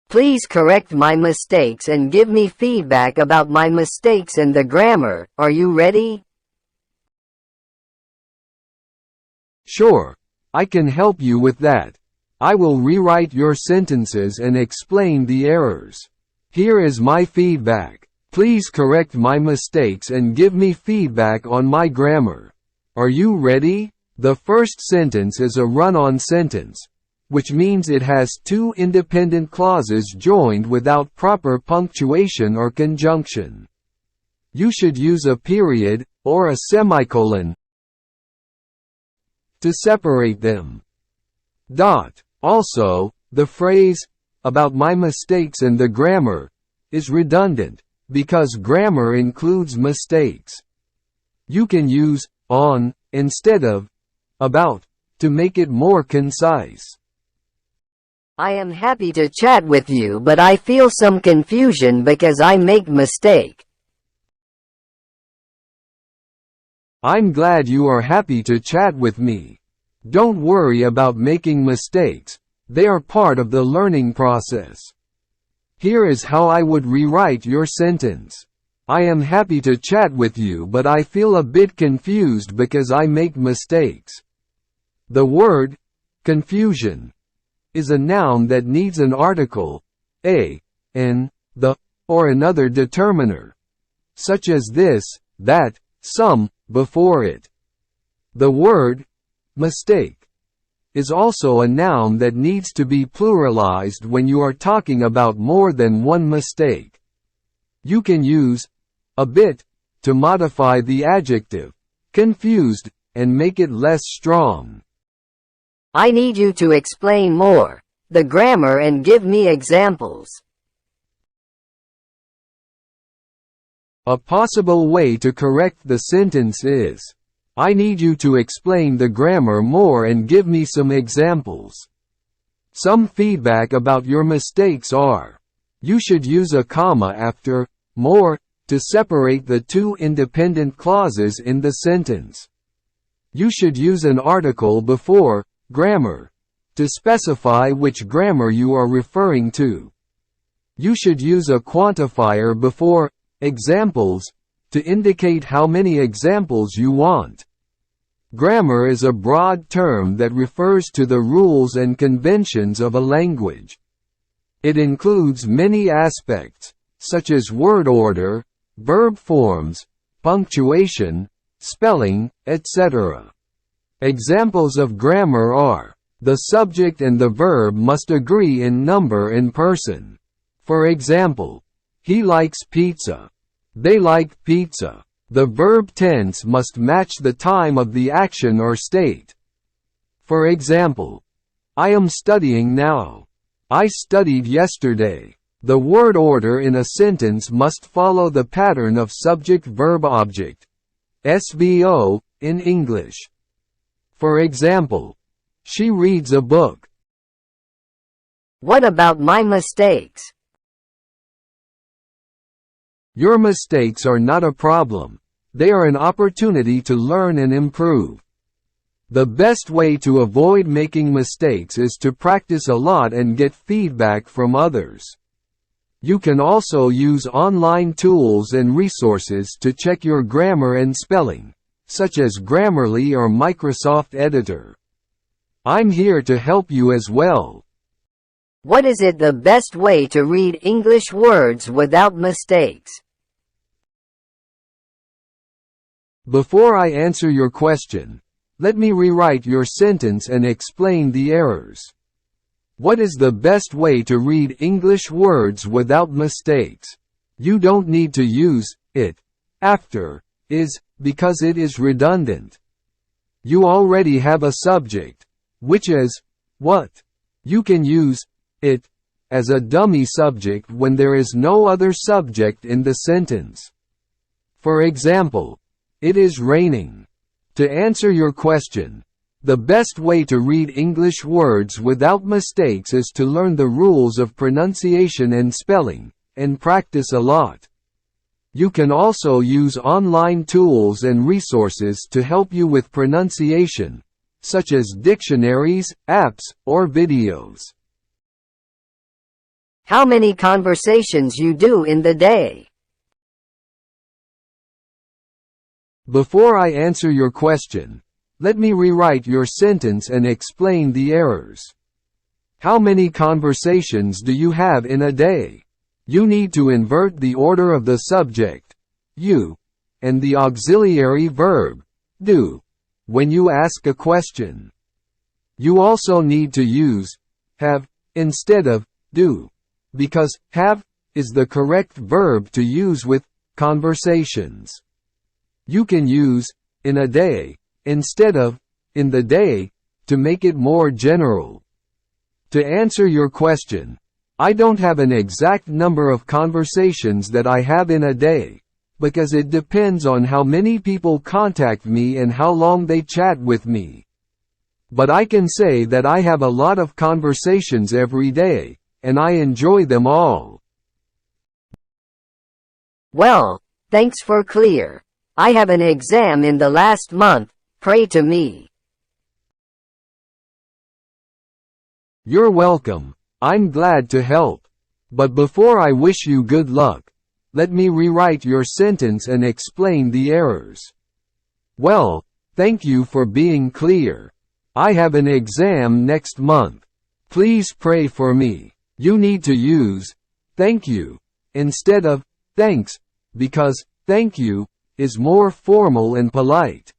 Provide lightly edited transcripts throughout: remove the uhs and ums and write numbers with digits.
Please correct my mistakes and give me feedback about my mistakes and the grammar. Are you ready? Sure, I can help you with that. I will rewrite your sentences and explain the errors. Here is my feedback. Please correct my mistakes and give me feedback on my grammar. Are you ready? The first sentence is a run-on sentence, which means it has two independent clauses joined without proper punctuation or conjunction. You should use a period, or a semicolon, to separate them. Also, the phrase, about my mistakes and the grammar, is redundant, because grammar includes mistakes. You can use on instead of about to make it more concise. I am happy to chat with you, but I feel some confusion because I make mistake. I'm glad you are happy to chat with me. Don't worry about making mistakes, they are part of the learning process. Here is how I would rewrite your sentence. I am happy to chat with you, but I feel a bit confused because I make mistakes. The word confusion is a noun that needs an article, a, an, the, or another determiner, such as this, that, some, before it. The word mistake is also a noun that needs to be pluralized when you are talking about more than one mistake. You can use a bit to modify the adjective confused and make it less strong. I need you to explain more the grammar and give me examples. A possible way to correct the sentence is, I need you to explain the grammar more and give me some examples. Some feedback about your mistakes are, you should use a comma after more to separate the two independent clauses in the sentence. You should use an article before grammar to specify which grammar you are referring to. You should use a quantifier before examples to indicate how many examples you want. Grammar is a broad term that refers to the rules and conventions of a language. It includes many aspects, such as word order, verb forms, punctuation, spelling, etc. Examples of grammar are, the subject and the verb must agree in number and person. For example, he likes pizza. They like pizza. The verb tense must match the time of the action or state. For example, I am studying now. I studied yesterday. The word order in a sentence must follow the pattern of subject-verb-object (SVO) in English. For example, she reads a book. What about my mistakes? Your mistakes are not a problem. They are an opportunity to learn and improve. The best way to avoid making mistakes is to practice a lot and get feedback from others. You can also use online tools and resources to check your grammar and spelling, such as Grammarly or Microsoft Editor. I'm here to help you as well. What is it the best way to read English words without mistakes? Before I answer your question, let me rewrite your sentence and explain the errors. What is the best way to read English words without mistakes? You don't need to use it after is because it is redundant. You already have a subject, which is what. You can use it as a dummy subject when there is no other subject in the sentence. For example, it is raining. To answer your question, the best way to read English words without mistakes is to learn the rules of pronunciation and spelling, and practice a lot. You can also use online tools and resources to help you with pronunciation, such as dictionaries, apps, or videos. How many conversations you do in the day? Before I answer your question, let me rewrite your sentence and explain the errors. How many conversations do you have in a day? You need to invert the order of the subject, you, and the auxiliary verb, do, when you ask a question. You also need to use have instead of do, because have is the correct verb to use with conversations. You can use in a day instead of in the day to make it more general. To answer your question, I don't have an exact number of conversations that I have in a day, because it depends on how many people contact me and how long they chat with me. But I can say that I have a lot of conversations every day, and I enjoy them all. Well, thanks for clear. I have an exam in the last month, pray to me. You're welcome. I'm glad to help. But before I wish you good luck, let me rewrite your sentence and explain the errors. Well, thank you for being clear. I have an exam next month. Please pray for me. You need to use thank you instead of thanks, because thank you is more formal and polite.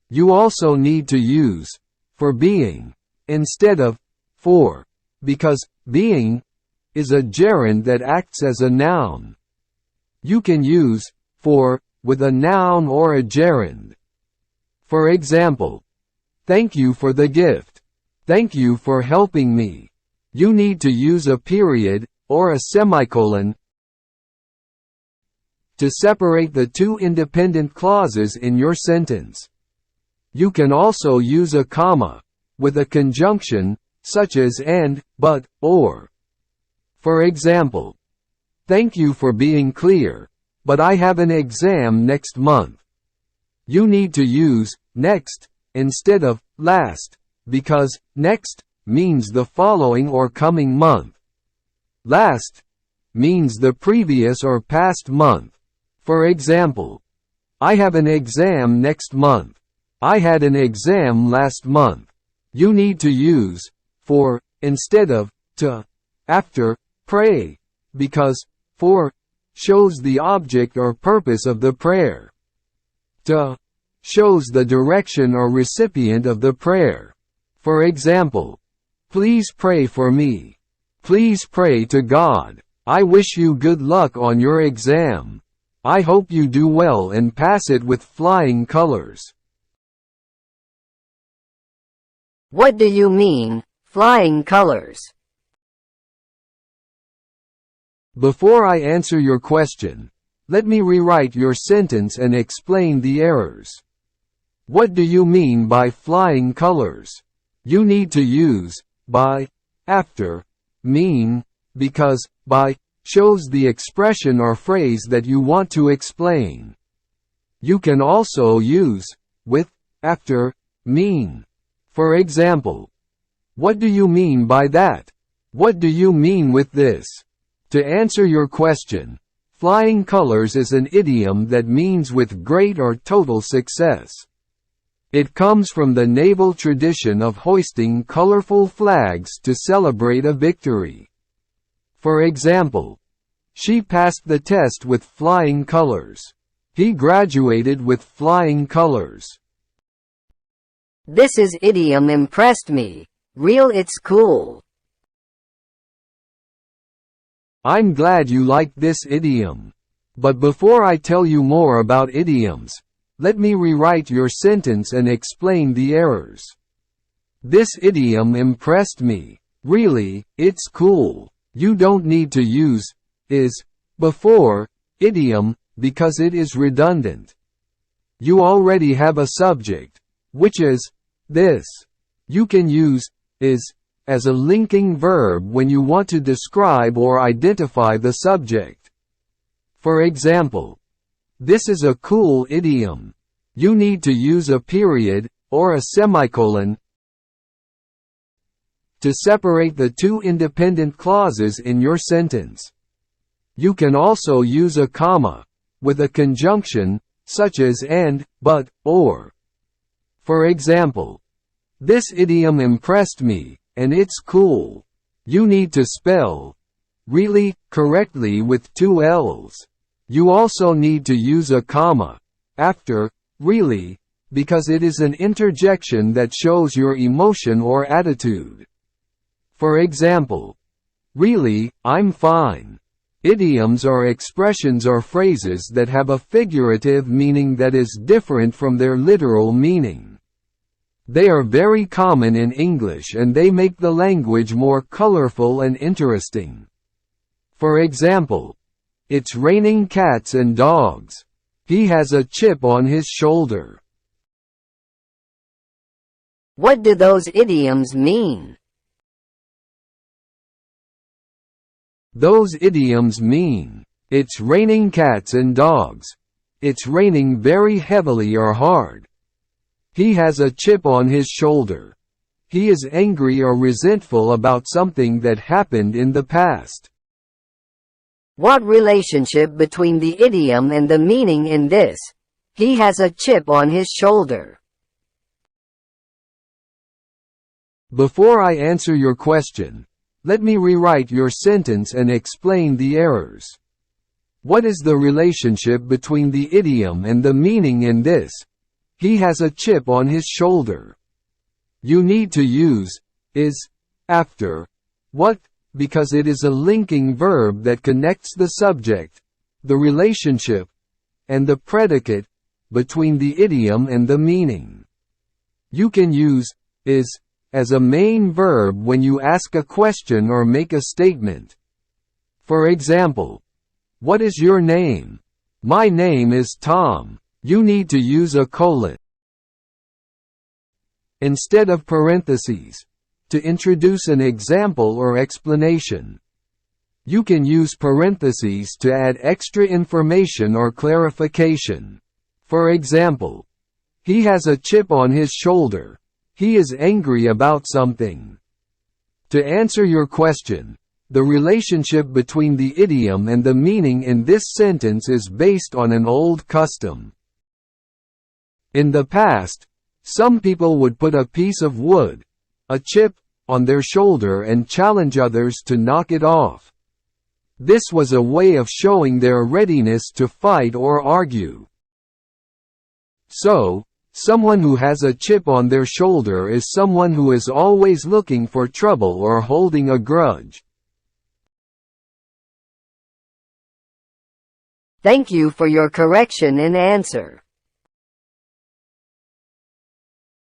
You also need to use for being instead of for, because being is a gerund that acts as a noun. You can use for with a noun or a gerund. For example, thank you for the gift. Thank you for helping me. You need to use a period or a semicolon to separate the two independent clauses in your sentence. You can also use a comma with a conjunction such as and, but, or. For example, thank you for being clear, but I have an exam next month. You need to use next instead of last, because next means the following or coming month. Last means the previous or past month. For example, I have an exam next month. I had an exam last month. You need to use for instead of to after pray, because for shows the object or purpose of the prayer. To shows the direction or recipient of the prayer. For example, please pray for me. Please pray to God. I wish you good luck on your exam. I hope you do well and pass it with flying colors. What do you mean, flying colors? Before I answer your question, let me rewrite your sentence and explain the errors. What do you mean by flying colors? You need to use by, after, mean, because by shows the expression or phrase that you want to explain. You can also use with, after, mean. For example, what do you mean by that? What do you mean with this? To answer your question, flying colors is an idiom that means with great or total success. It comes from the naval tradition of hoisting colorful flags to celebrate a victory. For example, she passed the test with flying colors. He graduated with flying colors. This idiom impressed me. Real, it's cool. I'm glad you liked this idiom. But before I tell you more about idioms, let me rewrite your sentence and explain the errors. This idiom impressed me. Really, it's cool. You don't need to use is before idiom because it is redundant. You already have a subject, which is this. You can use is as a linking verb when you want to describe or identify the subject. For example, this is a cool idiom. You need to use a period or a semicolon to separate the two independent clauses in your sentence. You can also use a comma, with a conjunction, such as and, but, or. For example, this idiom impressed me, and it's cool. You need to spell really correctly with 2 L's. You also need to use a comma after really, because it is an interjection that shows your emotion or attitude. For example, really, I'm fine. Idioms are expressions or phrases that have a figurative meaning that is different from their literal meaning. They are very common in English and they make the language more colorful and interesting. For example, it's raining cats and dogs. He has a chip on his shoulder. What do those idioms mean? Those idioms mean, it's raining cats and dogs. It's raining very heavily or hard. He has a chip on his shoulder. He is angry or resentful about something that happened in the past. What relationship between the idiom and the meaning in this? He has a chip on his shoulder. Before I answer your question, let me rewrite your sentence and explain the errors. What is the relationship between the idiom and the meaning in this? He has a chip on his shoulder. You need to use is after what, because it is a linking verb that connects the subject, the relationship, and the predicate between the idiom and the meaning. You can use is as a main verb when you ask a question or make a statement. For example, what is your name? My name is Tom. You need to use a colon instead of parentheses to introduce an example or explanation. You can use parentheses to add extra information or clarification. For example, he has a chip on his shoulder. He is angry about something. To answer your question, the relationship between the idiom and the meaning in this sentence is based on an old custom. In the past, some people would put a piece of wood, a chip, on their shoulder and challenge others to knock it off. This was a way of showing their readiness to fight or argue. So, someone who has a chip on their shoulder is someone who is always looking for trouble or holding a grudge. Thank you for your correction and answer.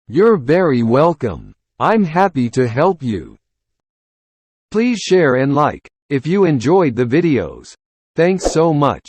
You're very welcome. I'm happy to help you. Please share and like if you enjoyed the videos. Thanks so much.